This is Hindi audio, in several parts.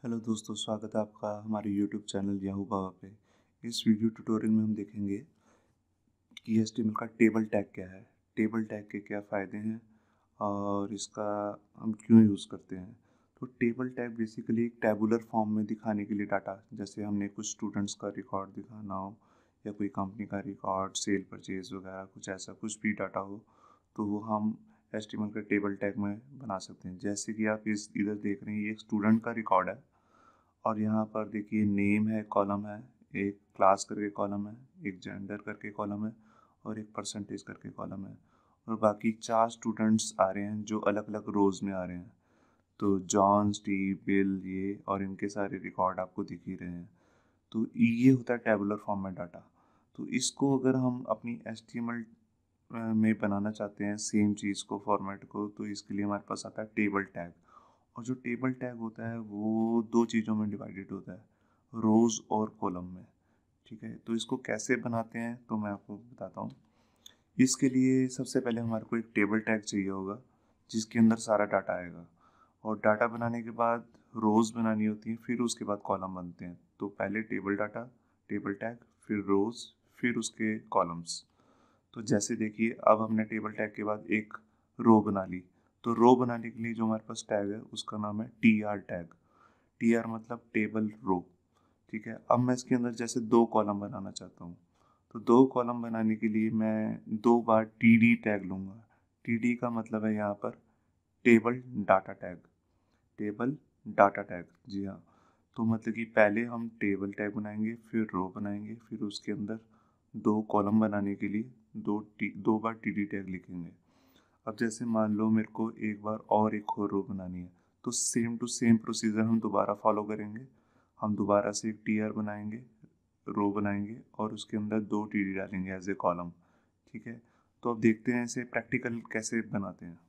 हेलो दोस्तों, स्वागत है आपका हमारे यूट्यूब चैनल याहू बाबा पे। इस वीडियो ट्यूटोरियल में हम देखेंगे कि HTML का टेबल टैग क्या है, टेबल टैग के क्या फ़ायदे हैं और इसका हम क्यों यूज़ करते हैं। तो टेबल टैग बेसिकली एक टैबुलर फॉर्म में दिखाने के लिए डाटा, जैसे हमने कुछ स्टूडेंट्स का रिकॉर्ड दिखाना हो या कोई कंपनी का रिकॉर्ड, सेल परचेज वगैरह कुछ ऐसा कुछ भी डाटा हो, तो वो हम HTML के टेबल टैग में बना सकते हैं। जैसे कि आप इधर देख रहे हैं, ये एक स्टूडेंट का रिकॉर्ड है और यहाँ पर देखिए नेम है, कॉलम है, एक क्लास करके कॉलम है, एक जेंडर करके कॉलम है और एक परसेंटेज करके कॉलम है। और बाकी 4 स्टूडेंट्स आ रहे हैं जो अलग अलग रोज़ में आ रहे हैं। तो जॉन, स्टीव, बिल, ये और इनके सारे रिकॉर्ड आपको दिख ही रहे हैं। तो ये होता है टेबुलर फॉर्म में डाटा। तो इसको अगर हम अपनी HTML में बनाना चाहते हैं सेम चीज़ को, फॉर्मेट को, तो इसके लिए हमारे पास आता है टेबल टैग। और जो टेबल टैग होता है वो 2 चीज़ों में डिवाइडेड होता है, रोज़ और कॉलम में। ठीक है, तो इसको कैसे बनाते हैं तो मैं आपको बताता हूँ। इसके लिए सबसे पहले हमारे को एक टेबल टैग चाहिए होगा जिसके अंदर सारा डाटा आएगा। और डाटा बनाने के बाद रोज़ बनानी होती है, फिर उसके बाद कॉलम बनते हैं। तो पहले टेबल डाटा, टेबल टैग, फिर रोज़, फिर उसके कॉलम्स। तो जैसे देखिए, अब हमने टेबल टैग के बाद एक रो बना ली। तो रो बनाने के लिए जो हमारे पास टैग है उसका नाम है TR टैग। TR मतलब टेबल रो। ठीक है, अब मैं इसके अंदर जैसे 2 कॉलम बनाना चाहता हूँ, तो 2 कॉलम बनाने के लिए मैं 2 बार TD टैग लूँगा। TD का मतलब है यहाँ पर table data tag, table data tag. जी हाँ, तो मतलब कि पहले हम टेबल टैग बनाएंगे, फिर रो बनाएंगे, फिर उसके अंदर 2 कॉलम बनाने के लिए 2 बार TD टैग लिखेंगे। अब जैसे मान लो मेरे को एक बार और एक और रो बनानी है, तो सेम टू सेम प्रोसीजर हम दोबारा फॉलो करेंगे। हम दोबारा से एक TR बनाएंगे, रो बनाएंगे और उसके अंदर 2 TD डालेंगे एज ए कॉलम। ठीक है, तो अब देखते हैं इसे प्रैक्टिकल कैसे बनाते हैं।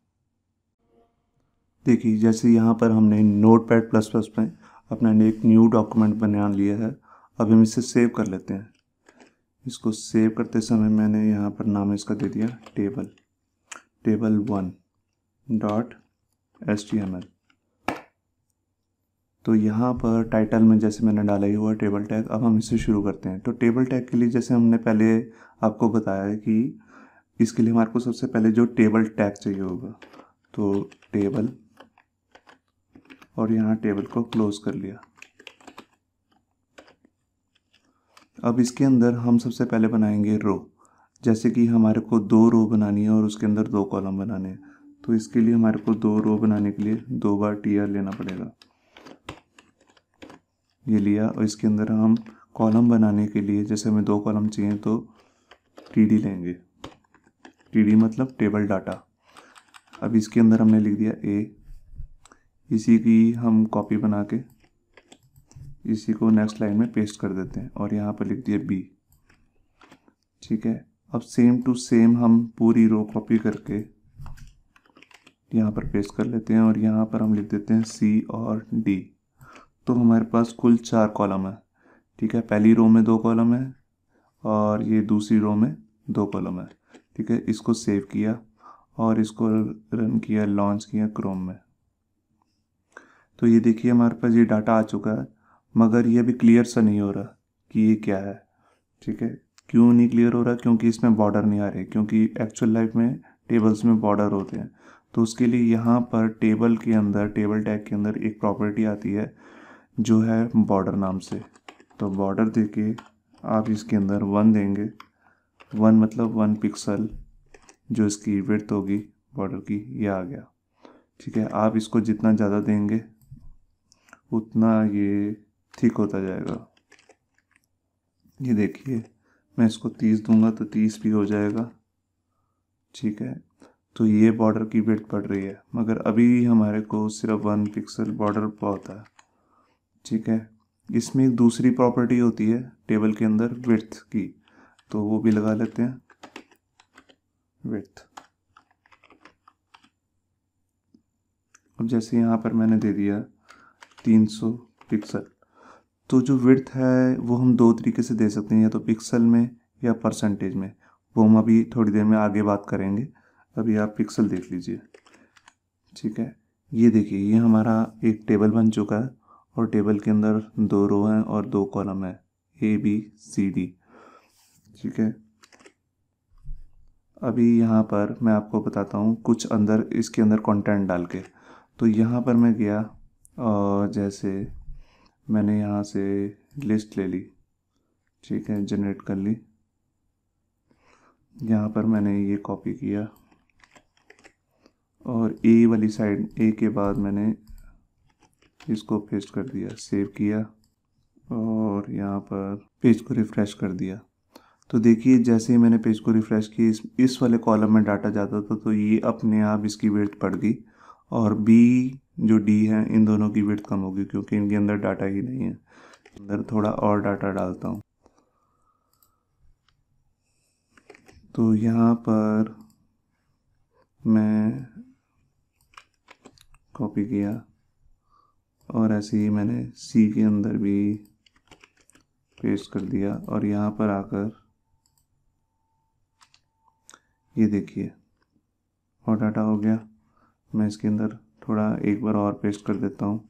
देखिए, जैसे यहाँ पर हमने Notepad++ में अपना एक न्यू डॉक्यूमेंट बना लिया है। अब हम इसे सेव कर लेते हैं। इसको सेव करते समय मैंने यहाँ पर नाम इसका दे दिया table1.html। तो यहाँ पर टाइटल में जैसे मैंने डाला ही हुआ टेबल टैग। अब हम इसे शुरू करते हैं। तो टेबल टैग के लिए जैसे हमने पहले आपको बताया है कि इसके लिए हमारे को सबसे पहले जो टेबल टैग चाहिए होगा, तो टेबल, और यहाँ टेबल को क्लोज कर लिया। अब इसके अंदर हम सबसे पहले बनाएंगे रो। जैसे कि हमारे को 2 रो बनानी है और उसके अंदर 2 कॉलम बनाने हैं, तो इसके लिए हमारे को 2 रो बनाने के लिए 2 बार TR लेना पड़ेगा। ये लिया, और इसके अंदर हम कॉलम बनाने के लिए जैसे हमें 2 कॉलम चाहिए तो TD लेंगे। TD मतलब टेबल डाटा। अब इसके अंदर हमने लिख दिया A। इसी की हम कॉपी बना के इसी को नेक्स्ट लाइन में पेस्ट कर देते हैं और यहाँ पर लिख दिया B। ठीक है, अब सेम टू सेम हम पूरी रो कॉपी करके यहाँ पर पेस्ट कर लेते हैं और यहाँ पर हम लिख देते हैं C और D। तो हमारे पास कुल 4 कॉलम है। ठीक है, पहली रो में 2 कॉलम है और ये दूसरी रो में 2 कॉलम है। ठीक है, इसको सेव किया और इसको रन किया, लॉन्च किया क्रोम में। तो ये देखिए हमारे पास ये डाटा आ चुका है, मगर ये भी क्लियर सा नहीं हो रहा कि ये क्या है। ठीक है, क्यों नहीं क्लियर हो रहा? क्योंकि इसमें बॉर्डर नहीं आ रहे, क्योंकि एक्चुअल लाइफ में टेबल्स में बॉर्डर होते हैं। तो उसके लिए यहाँ पर टेबल के अंदर, टेबल टैग के अंदर एक प्रॉपर्टी आती है जो है बॉर्डर नाम से। तो बॉर्डर देके आप इसके अंदर 1 देंगे। 1 मतलब 1 पिक्सल, जो इसकी विड्थ होगी बॉर्डर की, ये आ गया। ठीक है, आप इसको जितना ज़्यादा देंगे उतना ये थिक होता जाएगा। ये देखिए, मैं इसको 30 दूंगा तो 30 भी हो जाएगा। ठीक है, तो ये बॉर्डर की विड्थ बढ़ रही है, मगर अभी हमारे को सिर्फ 1 पिक्सल बॉर्डर बहुत है। ठीक है, इसमें एक दूसरी प्रॉपर्टी होती है टेबल के अंदर विड्थ की, तो वो भी लगा लेते हैं, विड्थ। अब जैसे यहाँ पर मैंने दे दिया 300 पिक्सल। तो जो विड्थ है वो हम 2 तरीके से दे सकते हैं, या तो पिक्सल में या परसेंटेज में। वो हम अभी थोड़ी देर में आगे बात करेंगे। अभी आप पिक्सल देख लीजिए। ठीक है, ये देखिए, ये हमारा एक टेबल बन चुका है और टेबल के अंदर 2 रो हैं और 2 कॉलम है, ABCD। ठीक है, अभी यहाँ पर मैं आपको बताता हूँ कुछ अंदर इसके अंदर कंटेंट डाल के। तो यहाँ पर मैं गया और जैसे मैंने यहाँ से लिस्ट ले ली, ठीक है, जनरेट कर ली। यहाँ पर मैंने ये कॉपी किया और ए वाली साइड, ए के बाद मैंने इसको पेस्ट कर दिया, सेव किया और यहाँ पर पेज को रिफ़्रेश कर दिया। तो देखिए जैसे ही मैंने पेज को रिफ़्रेश किया, इस वाले कॉलम में डाटा जाता था तो ये अपने आप इसकी विड्थ बढ़ गई, और बी जो डी है इन दोनों की विड्थ कम होगी क्योंकि इनके अंदर डाटा ही नहीं है। अंदर थोड़ा और डाटा डालता हूँ। तो यहाँ पर मैं कॉपी किया और ऐसे ही मैंने सी के अंदर भी पेस्ट कर दिया और यहाँ पर आकर ये देखिए और डाटा हो गया। मैं इसके अंदर थोड़ा एक बार और पेस्ट कर देता हूँ।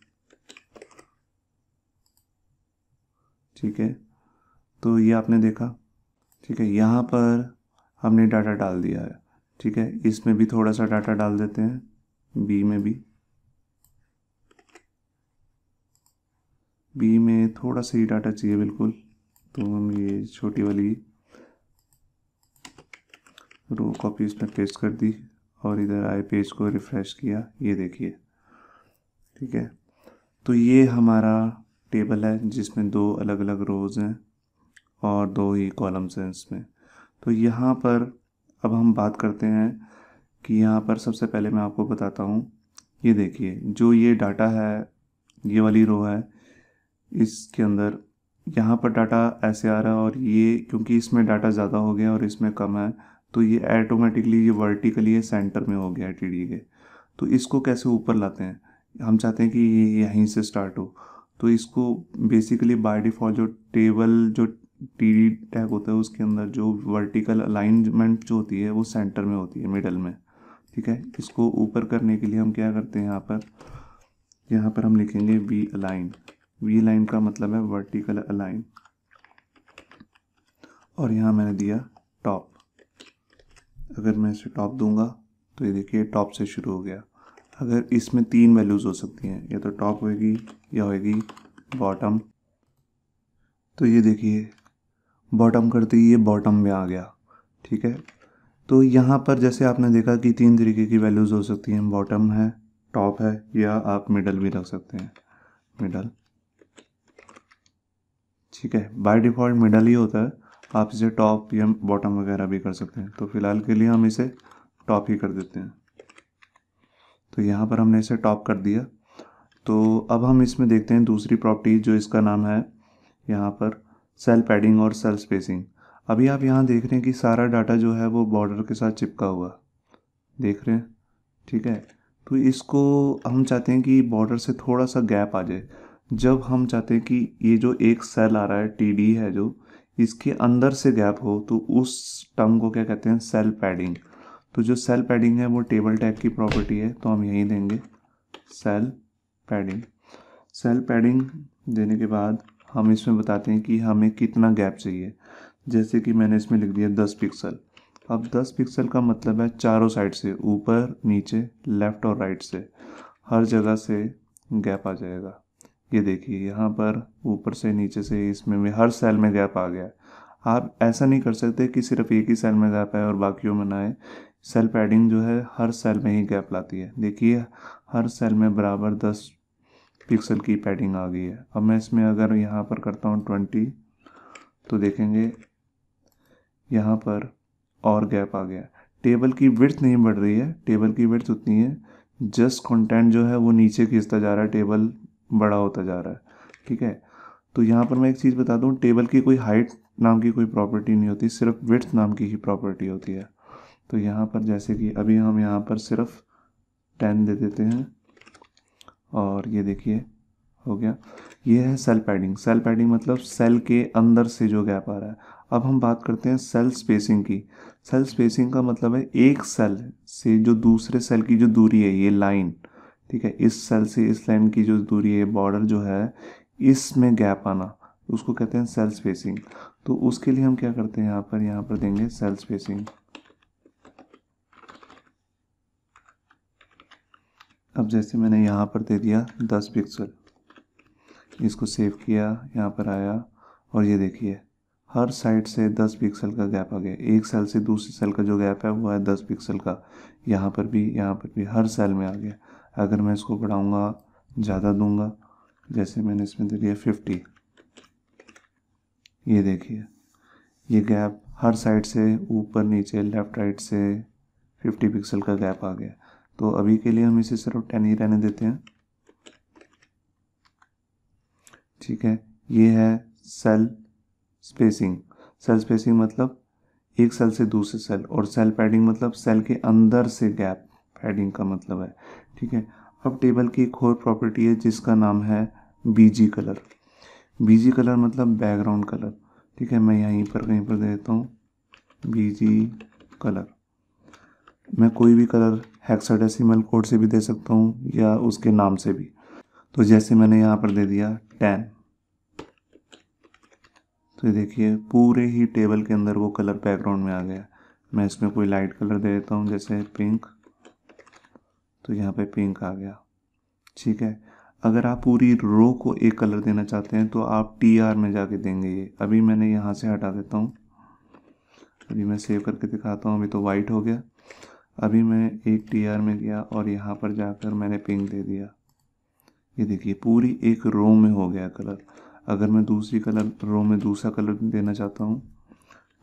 ठीक है, तो ये आपने देखा। ठीक है, यहाँ पर हमने डाटा डाल दिया है। ठीक है, इसमें भी थोड़ा सा डाटा डाल देते हैं, बी में भी। बी में थोड़ा सा ही डाटा चाहिए बिल्कुल, तो हम ये छोटी वाली रो कॉपी इसमें पेस्ट कर दी और इधर आए, पेज को रिफ़्रेश किया, ये देखिए। ठीक है, तो ये हमारा टेबल है जिसमें 2 अलग अलग रोज़ हैं और 2 ही कॉलम्स हैं इसमें। तो यहाँ पर अब हम बात करते हैं कि यहाँ पर सबसे पहले मैं आपको बताता हूँ, ये देखिए जो ये डाटा है, ये वाली रो है, इसके अंदर यहाँ पर डाटा ऐसे आ रहा है और ये क्योंकि इसमें डाटा ज़्यादा हो गया और इसमें कम है तो ये ऑटोमेटिकली ये वर्टिकली ये सेंटर में हो गया है TD के। तो इसको कैसे ऊपर लाते हैं, हम चाहते हैं कि ये यहीं से स्टार्ट हो। तो इसको बेसिकली बाय डिफ़ॉल्ट जो टेबल जो TD टैग होता है उसके अंदर जो वर्टिकल अलाइनमेंट जो होती है वो सेंटर में होती है, मिडल में। ठीक है, इसको ऊपर करने के लिए हम क्या करते हैं, यहाँ पर हम लिखेंगे वी अलाइन। वी लाइन का मतलब है वर्टिकल अलाइन, और यहाँ मैंने दिया टॉप। अगर मैं इसे टॉप दूंगा तो ये देखिए टॉप से शुरू हो गया। अगर इसमें 3 वैल्यूज़ हो सकती हैं, या तो टॉप होगी या होगी बॉटम। तो ये देखिए बॉटम करते ही ये बॉटम में आ गया। ठीक है, तो यहाँ पर जैसे आपने देखा कि 3 तरीके की वैल्यूज़ हो सकती हैं, बॉटम है, टॉप है, या आप मिडल भी रख सकते हैं, मिडल। ठीक है, बाय डिफ़ॉल्ट मिडल ही होता है, आप इसे टॉप या बॉटम वगैरह भी कर सकते हैं। तो फ़िलहाल के लिए हम इसे टॉप ही कर देते हैं। तो यहाँ पर हमने इसे टॉप कर दिया। तो अब हम इसमें देखते हैं दूसरी प्रॉपर्टी, जो इसका नाम है यहाँ पर सेल पैडिंग और सेल स्पेसिंग। अभी आप यहाँ देख रहे हैं कि सारा डाटा जो है वो बॉर्डर के साथ चिपका हुआ देख रहे हैं। ठीक है, तो इसको हम चाहते हैं कि बॉर्डर से थोड़ा सा गैप आ जाए। जब हम चाहते हैं कि ये जो एक सेल आ रहा है TD है जो, इसके अंदर से गैप हो, तो उस टर्म को क्या कहते हैं, सेल पैडिंग। तो जो सेल पैडिंग है वो टेबल टैग की प्रॉपर्टी है, तो हम यहीं देंगे सेल पैडिंग। सेल पैडिंग देने के बाद हम इसमें बताते हैं कि हमें कितना गैप चाहिए। जैसे कि मैंने इसमें लिख दिया 10 पिक्सल। अब 10 पिक्सल का मतलब है चारों साइड से, ऊपर नीचे लेफ़्ट और राइट से, हर जगह से गैप आ जाएगा। ये देखिए यहाँ पर ऊपर से नीचे से इसमें भी हर सेल में गैप आ गया। आप ऐसा नहीं कर सकते कि सिर्फ एक ही सेल में गैप आए और बाकियों में ना आए। सेल पैडिंग जो है हर सेल में ही गैप लाती है। देखिए हर सेल में बराबर 10 पिक्सल की पैडिंग आ गई है। अब मैं इसमें अगर यहाँ पर करता हूँ 20, तो देखेंगे यहाँ पर और गैप आ गया। टेबल की विड्थ नहीं बढ़ रही है, टेबल की विड्थ उतनी है, जस्ट कंटेंट जो है वो नीचे खींचता जा रहा है, टेबल बड़ा होता जा रहा है। ठीक है, तो यहाँ पर मैं एक चीज़ बता दूँ, टेबल की कोई हाइट नाम की कोई प्रॉपर्टी नहीं होती, सिर्फ विड्थ नाम की ही प्रॉपर्टी होती है। तो यहाँ पर जैसे कि अभी हम यहाँ पर सिर्फ 10 दे देते हैं और ये देखिए हो गया। ये है सेल पैडिंग। सेल पैडिंग मतलब सेल के अंदर से जो गैप आ रहा है। अब हम बात करते हैं सेल स्पेसिंग की। सेल स्पेसिंग का मतलब है एक सेल से जो दूसरे सेल की जो दूरी है, ये लाइन, ठीक है, इस सेल से इस लाइन की जो दूरी है, बॉर्डर जो है, इसमें गैप आना, उसको कहते हैं सेल स्पेसिंग। तो उसके लिए हम क्या करते हैं, यहाँ पर देंगे सेल स्पेसिंग। अब जैसे मैंने यहाँ पर दे दिया 10 पिक्सल, इसको सेव किया, यहाँ पर आया और ये देखिए हर साइड से 10 पिक्सल का गैप आ गया। एक सेल से दूसरी सेल का जो गैप है वो है 10 पिक्सल का। यहाँ पर भी हर सेल में आ गया। अगर मैं इसको बढ़ाऊँगा, ज़्यादा दूंगा, जैसे मैंने इसमें दे दिया 50, ये देखिए ये गैप हर साइड से, ऊपर नीचे लेफ़्ट राइट से 50 पिक्सल का गैप आ गया। तो अभी के लिए हम इसे सिर्फ 10 ही रहने देते हैं। ठीक है, ये है सेल स्पेसिंग। सेल स्पेसिंग मतलब एक सेल से दूसरे सेल, और सेल पैडिंग मतलब सेल के अंदर से गैप पैडिंग का मतलब है। ठीक है, अब टेबल की एक और प्रॉपर्टी है जिसका नाम है बीजी कलर। बीजी कलर मतलब बैकग्राउंड कलर। ठीक है, मैं यहीं पर कहीं पर दे देता हूँ बीजी कलर। मैं कोई भी कलर हेक्साडेसिमल कोड से भी दे सकता हूँ या उसके नाम से भी। तो जैसे मैंने यहाँ पर दे दिया 10, तो ये देखिए पूरे ही टेबल के अंदर वो कलर बैकग्राउंड में आ गया। मैं इसमें कोई लाइट कलर दे देता हूँ, जैसे पिंक, तो यहाँ पे पिंक आ गया। ठीक है, अगर आप पूरी रो को एक कलर देना चाहते हैं तो आप TR में जाके देंगे। ये अभी मैंने यहाँ से हटा देता हूँ, अभी मैं सेव करके दिखाता हूँ। अभी तो वाइट हो गया। अभी मैं एक TR में गया और यहाँ पर जाकर मैंने पिंक दे दिया। ये देखिए पूरी एक रो में हो गया कलर। अगर मैं दूसरी कलर रो में दूसरा कलर देना चाहता हूँ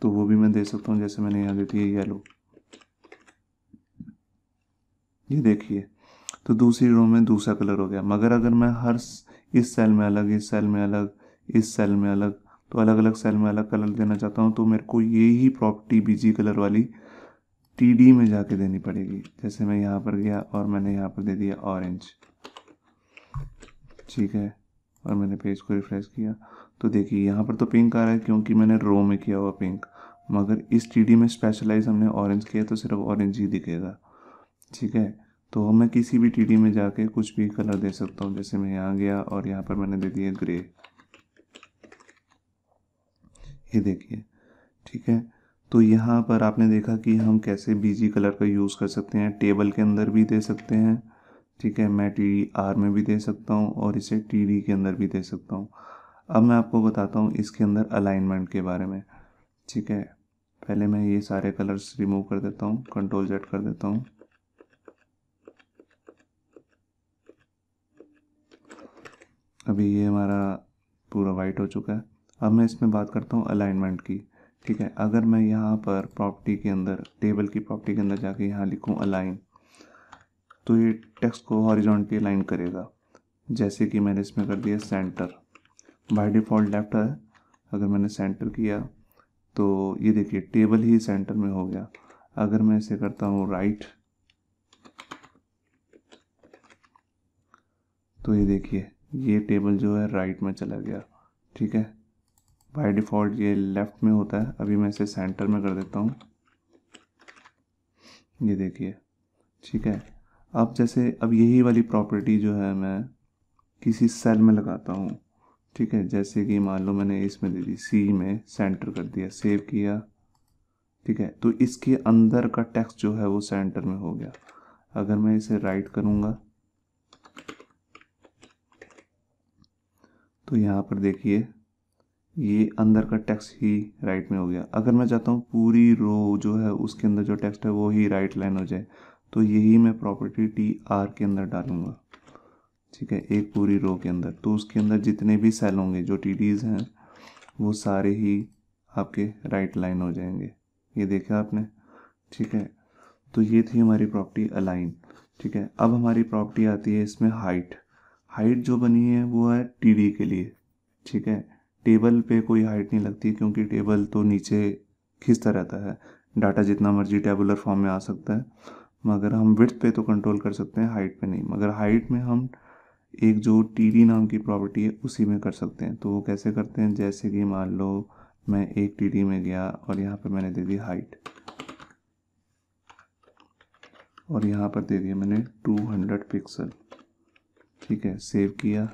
तो वो भी मैं दे सकता हूँ, जैसे मैंने यहाँ दे दिया येलो। ये देखिए तो दूसरी रो में दूसरा कलर हो गया। मगर अगर मैं हर इस सेल में अलग, इस सेल में अलग, इस सेल में अलग, तो अलग अलग सेल में अलग कलर देना चाहता हूँ तो मेरे को यही प्रॉपर्टी बीजी कलर वाली TD में जाके देनी पड़ेगी। जैसे मैं यहाँ पर गया और मैंने यहाँ पर दे दिया ऑरेंज। ठीक है, और मैंने पेज को रिफ्रेश किया तो देखिए यहाँ पर तो पिंक आ रहा है क्योंकि मैंने रो में किया हुआ पिंक, मगर इस TD में स्पेशलाइज हमने ऑरेंज किया तो सिर्फ ऑरेंज ही दिखेगा। ठीक है, तो मैं किसी भी TD में जाके कुछ भी कलर दे सकता हूँ। जैसे मैं यहाँ गया और यहाँ पर मैंने दे दिया ग्रे, ये देखिए। ठीक है, तो यहाँ पर आपने देखा कि हम कैसे बीजी कलर का यूज़ कर सकते हैं। टेबल के अंदर भी दे सकते हैं, ठीक है, मैं TR में भी दे सकता हूँ और इसे TD के अंदर भी दे सकता हूँ। अब मैं आपको बताता हूँ इसके अंदर अलाइनमेंट के बारे में। ठीक है, पहले मैं ये सारे कलर्स रिमूव कर देता हूँ, Ctrl Z कर देता हूँ। अभी ये हमारा पूरा वाइट हो चुका है। अब मैं इसमें बात करता हूँ अलाइनमेंट की। ठीक है, अगर मैं यहाँ पर प्रॉपर्टी के अंदर, टेबल की प्रॉपर्टी के अंदर जाके यहाँ लिखूँ अलाइन, तो ये टेक्स्ट को हॉरिजॉन्टली अलाइन करेगा। जैसे कि मैंने इसमें कर दिया सेंटर, बाय डिफ़ॉल्ट लेफ्ट है। अगर मैंने सेंटर किया तो ये देखिए टेबल ही सेंटर में हो गया। अगर मैं इसे करता हूँ राइट, तो ये देखिए ये टेबल जो है राइट में चला गया। ठीक है, बाय डिफ़ॉल्ट ये लेफ़्ट में होता है। अभी मैं इसे सेंटर में कर देता हूँ, ये देखिए। ठीक है, अब जैसे अब यही वाली प्रॉपर्टी जो है मैं किसी सेल में लगाता हूँ। ठीक है, जैसे कि मान लो मैंने इसमें दे दी C में, सेंटर कर दिया, सेव किया। ठीक है, तो इसके अंदर का टेक्स्ट जो है वो सेंटर में हो गया। अगर मैं इसे राइट करूँगा तो यहाँ पर देखिए ये अंदर का टेक्स्ट ही राइट में हो गया। अगर मैं चाहता हूँ पूरी रो जो है उसके अंदर जो टेक्स्ट है वो ही राइट लाइन हो जाए, तो यही मैं प्रॉपर्टी TR के अंदर डालूँगा। ठीक है, एक पूरी रो के अंदर, तो उसके अंदर जितने भी सेल होंगे जो TDs हैं वो सारे ही आपके राइट लाइन हो जाएंगे। ये देखा आपने। ठीक है, तो ये थी हमारी प्रॉपर्टी अलाइन। ठीक है, अब हमारी प्रॉपर्टी आती है इसमें हाइट। हाइट जो बनी है वो है TD के लिए। ठीक है, टेबल पे कोई हाइट नहीं लगती क्योंकि टेबल तो नीचे खिंचता रहता है, डाटा जितना मर्जी टेबुलर फॉर्म में आ सकता है। मगर हम विड्थ पे तो कंट्रोल कर सकते हैं, हाइट पे नहीं। मगर हाइट में हम एक जो TD नाम की प्रॉपर्टी है उसी में कर सकते हैं। तो वो कैसे करते हैं, जैसे कि मान लो मैं एक TD में गया और यहाँ पर मैंने दे दी हाइट, और यहाँ पर दे दिया मैंने 200 पिक्सल। ठीक है, सेव किया।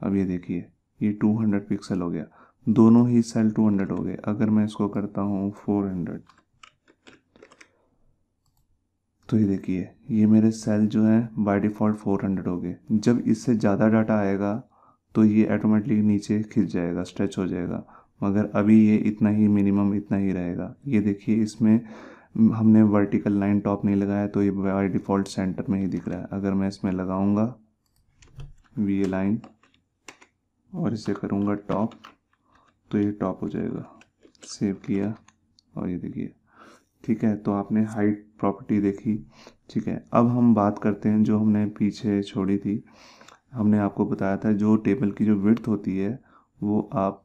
अब ये देखिए ये 200 पिक्सल हो गया, दोनों ही सेल 200 हो गए। अगर मैं इसको करता हूँ 400 तो ये देखिए ये मेरे सेल जो हैं बाय डिफ़ॉल्ट 400 हो गए। जब इससे ज़्यादा डाटा आएगा तो ये ऑटोमेटिकली नीचे खिंच जाएगा, स्ट्रेच हो जाएगा, मगर अभी ये इतना ही मिनिमम इतना ही रहेगा। ये देखिए इसमें हमने वर्टिकल लाइन टॉप नहीं लगाया तो ये बाय डिफ़ॉल्ट सेंटर में ही दिख रहा है। अगर मैं इसमें लगाऊंगा वी लाइन और इसे करूंगा टॉप तो ये टॉप हो जाएगा। सेव किया और ये देखिए, ठीक है। तो आपने हाइट प्रॉपर्टी देखी, ठीक है। अब हम बात करते हैं जो हमने पीछे छोड़ी थी। हमने आपको बताया था जो टेबल की जो विड्थ होती है वो आप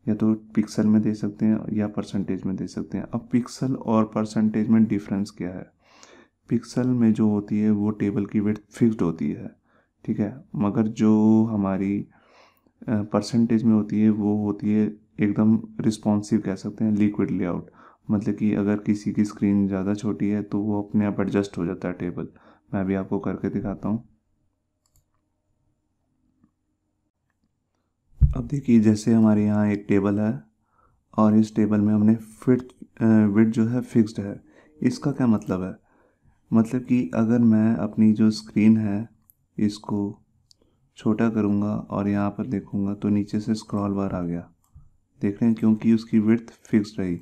या तो पिक्सल में दे सकते हैं या परसेंटेज में दे सकते हैं। अब पिक्सल और परसेंटेज में डिफरेंस क्या है? पिक्सल में जो होती है वो टेबल की विड्थ फिक्स्ड होती है, ठीक है, मगर जो हमारी परसेंटेज में होती है वो होती है एकदम रिस्पॉन्सिव, कह सकते हैं लिक्विड लेआउट। मतलब कि अगर किसी की स्क्रीन ज़्यादा छोटी है तो वो अपने आप एडजस्ट हो जाता है टेबल। मैं भी आपको करके दिखाता हूँ। अब देखिए जैसे हमारे यहाँ एक टेबल है और इस टेबल में हमने विड्थ जो है फिक्स्ड है। इसका क्या मतलब है? मतलब कि अगर मैं अपनी जो स्क्रीन है इसको छोटा करूँगा और यहाँ पर देखूँगा तो नीचे से स्क्रॉल बार आ गया, देख रहे हैं, क्योंकि उसकी विड्थ फिक्स्ड रही।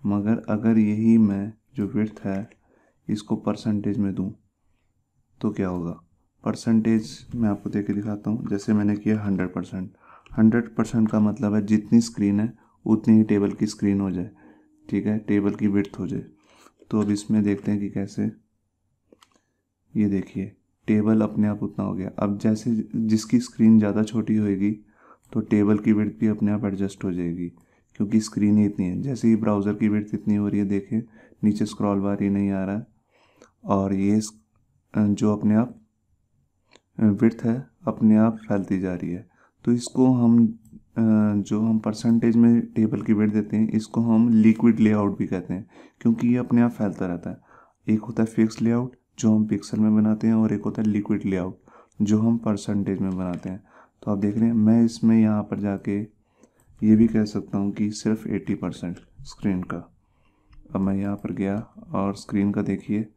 मगर अगर यही मैं जो विड्थ है इसको परसेंटेज में दूँ तो क्या होगा? परसेंटेज मैं आपको दे के दिखाता हूँ। जैसे मैंने किया 100%। 100% का मतलब है जितनी स्क्रीन है उतनी ही टेबल की स्क्रीन हो जाए, ठीक है, टेबल की विड्थ हो जाए। तो अब इसमें देखते हैं कि कैसे। ये देखिए टेबल अपने आप उतना हो गया। अब जैसे जिसकी स्क्रीन ज़्यादा छोटी होएगी तो टेबल की विड्थ भी अपने आप एडजस्ट हो जाएगी, क्योंकि स्क्रीन ही इतनी है। जैसे ही ब्राउज़र की विड्थ इतनी हो रही है, देखिए नीचे स्क्रॉल बार ही नहीं आ रहा है और ये जो अपने आप विड्थ है अपने आप फैलती जा रही है। तो इसको हम जो हम परसेंटेज में टेबल की विड्थ देते हैं इसको हम लिक्विड लेआउट भी कहते हैं, क्योंकि ये अपने आप फैलता रहता है। एक होता है फिक्स लेआउट जो हम पिक्सल में बनाते हैं और एक होता है लिक्विड लेआउट जो हम परसेंटेज में बनाते हैं। तो आप देख रहे हैं मैं इसमें यहाँ पर जाके ये भी कह सकता हूँ कि सिर्फ 80% स्क्रीन का। अब मैं यहाँ पर गया और स्क्रीन का देखिए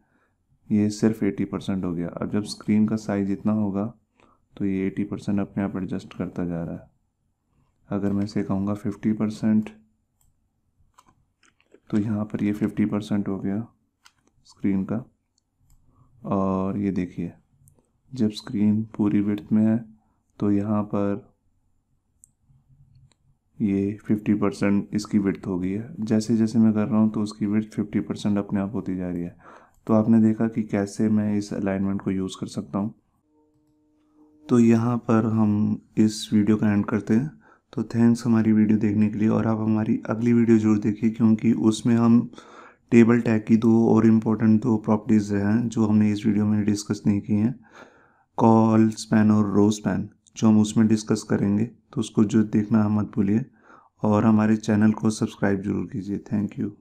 ये सिर्फ 80% हो गया। अब जब स्क्रीन का साइज़ इतना होगा तो ये 80% अपने आप एडजस्ट करता जा रहा है। अगर मैं इसे कहूँगा 50% तो यहाँ पर ये 50% हो गया स्क्रीन का। और ये देखिए जब स्क्रीन पूरी विड्थ में है तो यहाँ पर ये 50% इसकी विड्थ हो गई है। जैसे जैसे मैं कर रहा हूँ तो उसकी विड्थ 50% अपने आप होती जा रही है। तो आपने देखा कि कैसे मैं इस अलाइनमेंट को यूज़ कर सकता हूँ। तो यहाँ पर हम इस वीडियो का एंड करते हैं। तो थैंक्स हमारी वीडियो देखने के लिए, और आप हमारी अगली वीडियो ज़रूर देखिए क्योंकि उसमें हम टेबल टैग की दो इम्पोर्टेंट प्रॉपर्टीज़ हैं जो हमने इस वीडियो में डिस्कस नहीं की हैं, कॉल स्पैन और रो स्पैन, जो हम उसमें डिस्कस करेंगे। तो उसको जो देखना मत भूलिए और हमारे चैनल को सब्सक्राइब जरूर कीजिए। Thank you.